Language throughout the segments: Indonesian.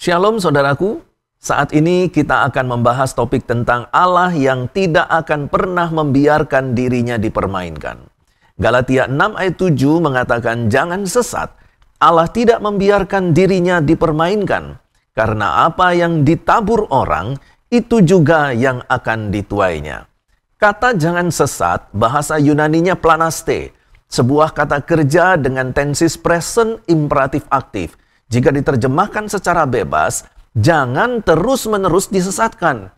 Shalom saudaraku, saat ini kita akan membahas topik tentang Allah yang tidak akan pernah membiarkan dirinya dipermainkan. Galatia 6 ayat 7 mengatakan jangan sesat, Allah tidak membiarkan dirinya dipermainkan, karena apa yang ditabur orang, itu juga yang akan dituainya. Kata jangan sesat, bahasa Yunaninya planaste, sebuah kata kerja dengan tensis present imperatif aktif. Jika diterjemahkan secara bebas, jangan terus-menerus disesatkan.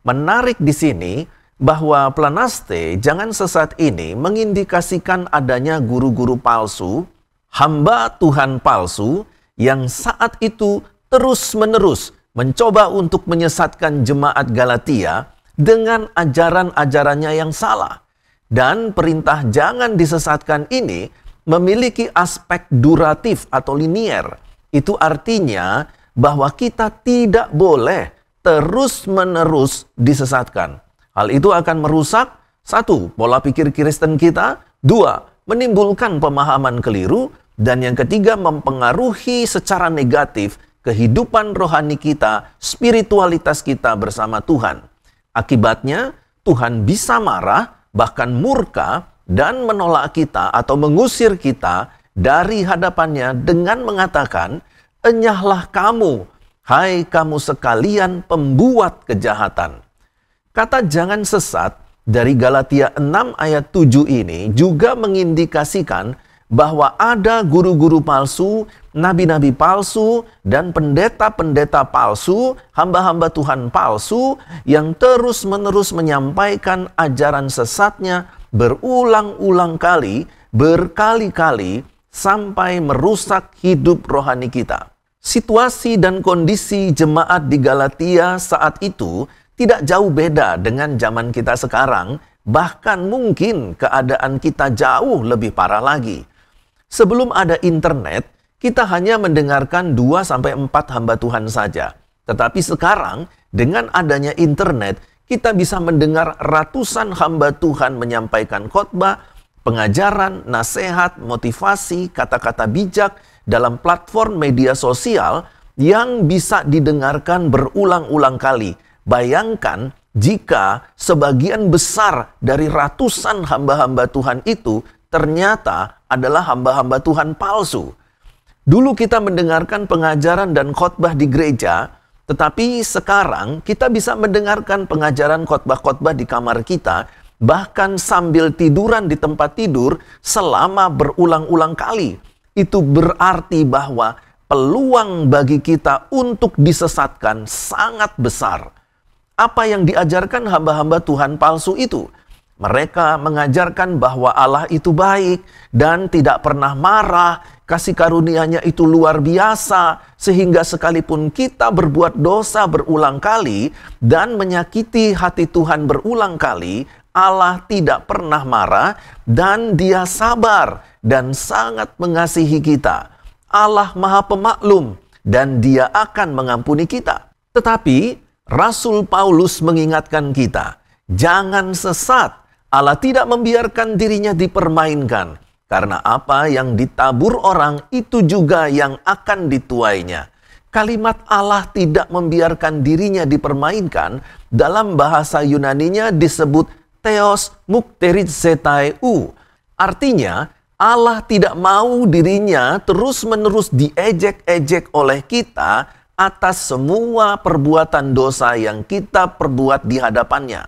Menarik di sini bahwa planaste, jangan sesat ini mengindikasikan adanya guru-guru palsu, hamba Tuhan palsu yang saat itu terus-menerus mencoba untuk menyesatkan jemaat Galatia dengan ajaran-ajarannya yang salah. Dan perintah jangan disesatkan ini memiliki aspek duratif atau linier. Itu artinya bahwa kita tidak boleh terus-menerus disesatkan. Hal itu akan merusak, 1. pola pikir Kristen kita, 2. menimbulkan pemahaman keliru, dan yang ketiga mempengaruhi secara negatif kehidupan rohani kita, spiritualitas kita bersama Tuhan. Akibatnya, Tuhan bisa marah, bahkan murka, dan menolak kita atau mengusir kita dari hadapannya dengan mengatakan, enyahlah kamu, hai kamu sekalian pembuat kejahatan. Kata jangan sesat dari Galatia 6 ayat 7 ini juga mengindikasikan bahwa ada guru-guru palsu, nabi-nabi palsu, dan pendeta-pendeta palsu, hamba-hamba Tuhan palsu yang terus-menerus menyampaikan ajaran sesatnya berulang-ulang kali, berkali-kali, sampai merusak hidup rohani kita. Situasi dan kondisi jemaat di Galatia saat itu tidak jauh beda dengan zaman kita sekarang, bahkan mungkin keadaan kita jauh lebih parah lagi. Sebelum ada internet, kita hanya mendengarkan 2-4 hamba Tuhan saja. Tetapi sekarang, dengan adanya internet, kita bisa mendengar ratusan hamba Tuhan menyampaikan khotbah, pengajaran, nasihat, motivasi, kata-kata bijak dalam platform media sosial yang bisa didengarkan berulang-ulang kali. Bayangkan jika sebagian besar dari ratusan hamba-hamba Tuhan itu ternyata adalah hamba-hamba Tuhan palsu. Dulu kita mendengarkan pengajaran dan khotbah di gereja, tetapi sekarang kita bisa mendengarkan pengajaran khotbah-khotbah di kamar kita, bahkan sambil tiduran di tempat tidur selama berulang-ulang kali. Itu berarti bahwa peluang bagi kita untuk disesatkan sangat besar. Apa yang diajarkan hamba-hamba Tuhan palsu itu? Mereka mengajarkan bahwa Allah itu baik dan tidak pernah marah, kasih karunia-Nya itu luar biasa, sehingga sekalipun kita berbuat dosa berulang kali dan menyakiti hati Tuhan berulang kali, Allah tidak pernah marah dan Dia sabar dan sangat mengasihi kita. Allah Maha Pemaklum dan Dia akan mengampuni kita. Tetapi Rasul Paulus mengingatkan kita, jangan sesat. Allah tidak membiarkan dirinya dipermainkan, karena apa yang ditabur orang itu juga yang akan dituainya. Kalimat Allah tidak membiarkan dirinya dipermainkan dalam bahasa Yunaninya disebut Theos mukteritzetaiu. Artinya, Allah tidak mau dirinya terus-menerus diejek-ejek oleh kita atas semua perbuatan dosa yang kita perbuat di hadapannya.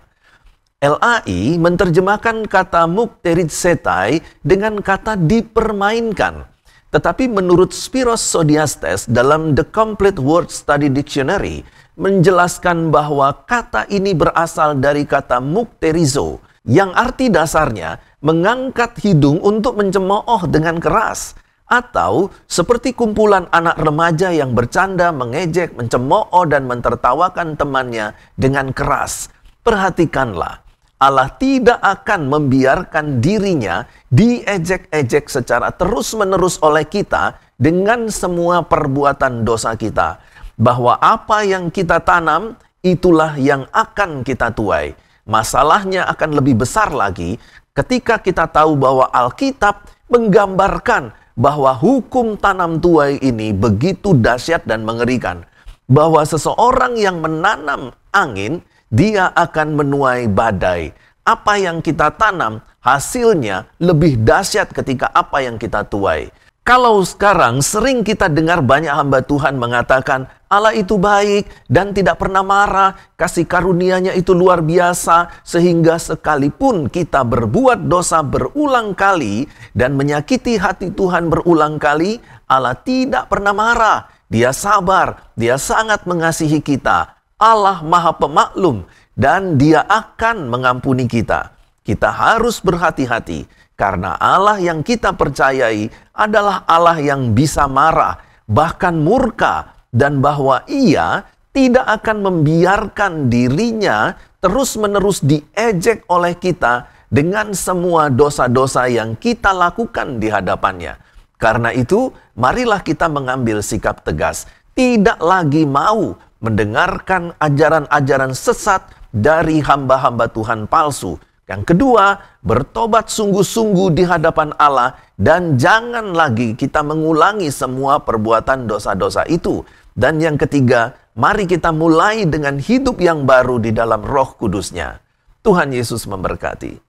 LAI menerjemahkan kata mukteritsetai dengan kata dipermainkan. Tetapi menurut Spiros Zodiastes dalam The Complete Word Study Dictionary, menjelaskan bahwa kata ini berasal dari kata mukterizo, yang arti dasarnya mengangkat hidung untuk mencemooh dengan keras, atau seperti kumpulan anak remaja yang bercanda, mengejek, mencemooh, dan mentertawakan temannya dengan keras. Perhatikanlah, Allah tidak akan membiarkan dirinya diejek-ejek secara terus-menerus oleh kita dengan semua perbuatan dosa kita. Bahwa apa yang kita tanam, itulah yang akan kita tuai. Masalahnya akan lebih besar lagi ketika kita tahu bahwa Alkitab menggambarkan bahwa hukum tanam tuai ini begitu dahsyat dan mengerikan. bahwa seseorang yang menanam angin, dia akan menuai badai. Apa yang kita tanam, hasilnya lebih dahsyat ketika apa yang kita tuai. Kalau sekarang sering kita dengar banyak hamba Tuhan mengatakan Allah itu baik dan tidak pernah marah, kasih karunia-Nya itu luar biasa, sehingga sekalipun kita berbuat dosa berulang kali dan menyakiti hati Tuhan berulang kali, Allah tidak pernah marah. Dia sabar, Dia sangat mengasihi kita. Allah Maha Pemaklum dan Dia akan mengampuni kita. Kita harus berhati-hati karena Allah yang kita percayai adalah Allah yang bisa marah, bahkan murka, dan bahwa Ia tidak akan membiarkan dirinya terus-menerus diejek oleh kita dengan semua dosa-dosa yang kita lakukan di hadapannya. Karena itu, marilah kita mengambil sikap tegas, tidak lagi mau mendengarkan ajaran-ajaran sesat dari hamba-hamba Tuhan palsu. Yang kedua, bertobat sungguh-sungguh di hadapan Allah dan jangan lagi kita mengulangi semua perbuatan dosa-dosa itu. Dan yang ketiga, mari kita mulai dengan hidup yang baru di dalam Roh Kudus-Nya. Tuhan Yesus memberkati.